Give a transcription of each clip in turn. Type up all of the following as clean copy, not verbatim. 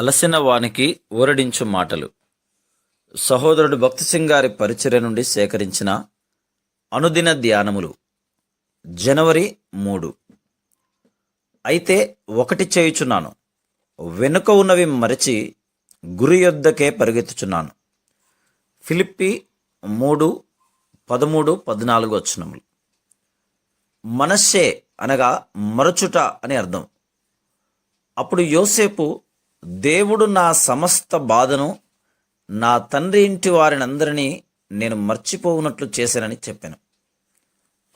అలసిన వానికి ఊరడించు మాటలు. సహోదరుడు భక్తి సింగ్ గారి పరిచర్య నుండి సేకరించిన అనుదిన ధ్యానములు. జనవరి 3. అయితే ఒకటి చేయుచున్నాను, వెనుక ఉన్నవి మరచి గురి యొద్దకే పరిగెత్తుచున్నాను. ఫిలిప్పి 3:13-14 వచనములు. మనస్సే అనగా మరచుట అని అర్థం. అప్పుడు యోసేపు, దేవుడు నా సమస్త బాధను, నా తండ్రి ఇంటి వారినందరినీ నేను మర్చిపోవునట్లు చేశానని చెప్పాను.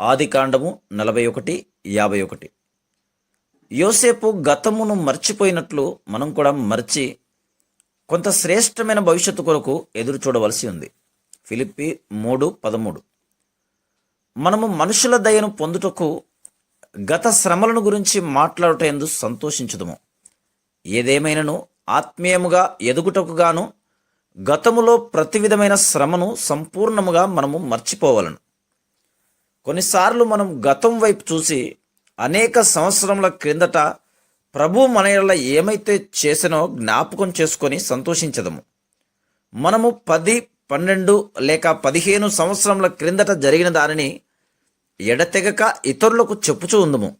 ఆదికాండము 41:51. యోసేపు గతమును మర్చిపోయినట్లు మనం కూడా మర్చి కొంత శ్రేష్టమైన భవిష్యత్తు కొరకు ఎదురు చూడవలసి ఉంది. ఫిలిప్పి 3:13. మనము మనుషుల దయను పొందుటకు గత శ్రమలను గురించి మాట్లాడుట ఎందు సంతోషించుదము. ఏదేమైనను ఆత్మీయముగా ఎదుగుటకు గాను గతములో ప్రతి విధమైన శ్రమను సంపూర్ణముగా మనము మర్చిపోవలను. కొన్నిసార్లు మనం గతం వైపు చూసి అనేక సంవత్సరముల క్రిందట ప్రభు మన యెడల ఏమైతే చేసినో జ్ఞాపకం చేసుకొని సంతోషించదము. మనము 10, 12 లేక 15 సంవత్సరముల క్రిందట జరిగిన దానిని ఎడతెగక ఇతరులకు చెప్పుచూ ఉందము.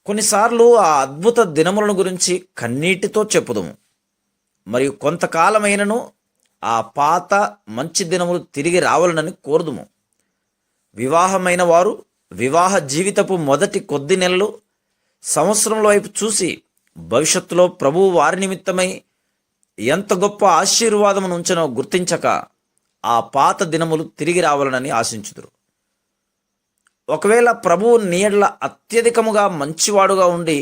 కొన్నిసార్లు ఆ అద్భుత దినములను గురించి కన్నీటితో చెప్పుదము. మరియు కొంతకాలమైనను ఆ పాత మంచి దినములు తిరిగి రావాలనని కోరుదుము. వివాహమైన వారు వివాహ జీవితపు మొదటి కొద్ది నెలలు, సంవత్సరంలో వైపు చూసి భవిష్యత్తులో ప్రభువు వారి నిమిత్తమై ఎంత గొప్ప ఆశీర్వాదమును ఉంచనో గుర్తించక ఆ పాత దినములు తిరిగి రావాలనని ఆశించుదురు. ఒకవేళ ప్రభువు నీ యెడల అత్యధికముగా మంచివాడుగా ఉండి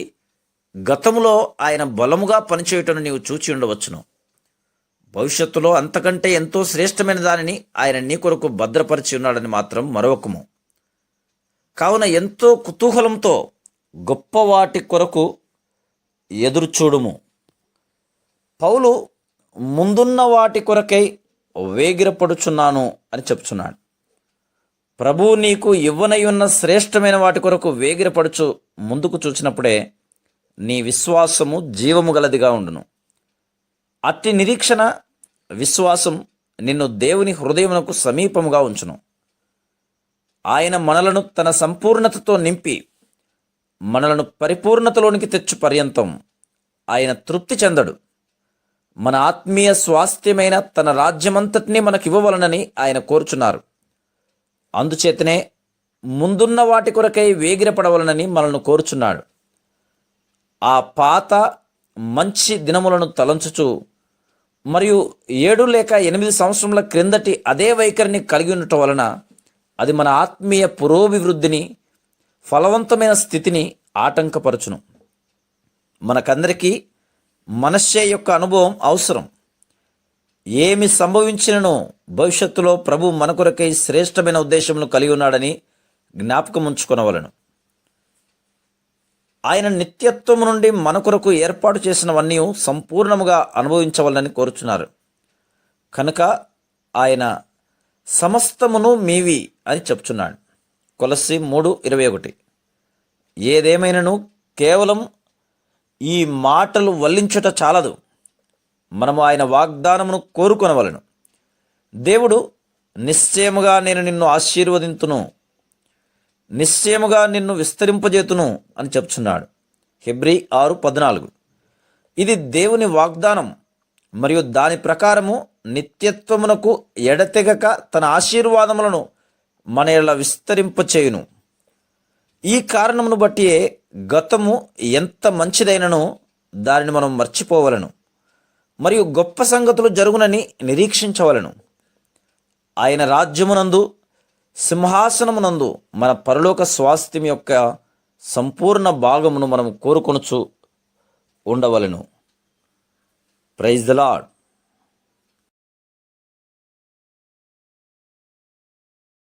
గతములో ఆయన బలముగా పనిచేయుటను నీవు చూచి ఉండవచ్చును. భవిష్యత్తులో అంతకంటే ఎంతో శ్రేష్టమైన దానిని ఆయన నీ కొరకు భద్రపరిచి ఉన్నాడని మాత్రం మరొకము. కావున ఎంతో కుతూహలంతో గొప్ప వాటి కొరకు ఎదురుచూడుము. పౌలు ముందున్న వాటి కొరకై వేగిరపడుచున్నాను అని చెప్తున్నాడు. ప్రభువు నీకు ఇవ్వనై ఉన్న శ్రేష్టమైన వాటి కొరకు వేగిరపడుచు ముందుకు చూచినప్పుడే నీ విశ్వాసము జీవము గలదిగా ఉండును. అట్టి నిరీక్షణ, విశ్వాసం నిన్ను దేవుని హృదయమునకు సమీపముగా ఉంచును. ఆయన మనలను తన సంపూర్ణతతో నింపి మనలను పరిపూర్ణతలోనికి తెచ్చు పర్యంతం ఆయన తృప్తి చెందడు. మన ఆత్మీయ స్వాస్థ్యమైన తన రాజ్యమంతటినీ మనకివ్వవలనని ఆయన కోరుచున్నారు. అందుచేతనే ముందున్న వాటి కొరకై వేగిరపడవలనని మనల్ని కోరుచున్నాడు. ఆ పాత మంచి దినములను తలంచుచు మరియు 7 లేక 8 సంవత్సరముల క్రిందటి అదే వైఖరిని కలిగి ఉండటం వలన అది మన ఆత్మీయ పురోభివృద్ధిని, ఫలవంతమైన స్థితిని ఆటంకపరచును. మనకందరికీ మనస్సే యొక్క అనుభవం అవసరం. ఏమి సంభవించినను భవిష్యత్తులో ప్రభు మన కొరకై శ్రేష్టమైన ఉద్దేశమును కలిగి ఉన్నాడని జ్ఞాపకం ఉంచుకొనవలను. ఆయన నిత్యత్వము నుండి మన కొరకు ఏర్పాటు చేసినవన్నీ సంపూర్ణముగా అనుభవించవాలని కోరుచున్నారు. కనుక ఆయన సమస్తమును మీవి అని చెప్తున్నాడు. కొలస్సీ 3:21. ఏదేమైనను కేవలం ఈ మాటలు వల్లించుట చాలదు, మనము ఆయన వాగ్దానమును కోరుకొనవలను. దేవుడు నిశ్చయముగా నేను నిన్ను ఆశీర్వదింతును, నిశ్చయముగా నిన్ను విస్తరింపజేతును అని చెప్తున్నాడు. హెబ్రీ 6:14. ఇది దేవుని వాగ్దానం మరియు దాని ప్రకారము నిత్యత్వమునకు ఎడతెగక తన ఆశీర్వాదములను మన యెడల విస్తరింపచేయును. ఈ కారణమును బట్టి గతము ఎంత మంచిదైనను దానిని మనం మర్చిపోవలను మరియు గొప్ప సంగతులు జరుగునని నిరీక్షించవలను. ఆయన రాజ్యమునందు, సింహాసనమునందు మన పరలోక స్వాస్థ్యం యొక్క సంపూర్ణ భాగమును మనం కోరుకొనుచు ఉండవలను. Praise the lord.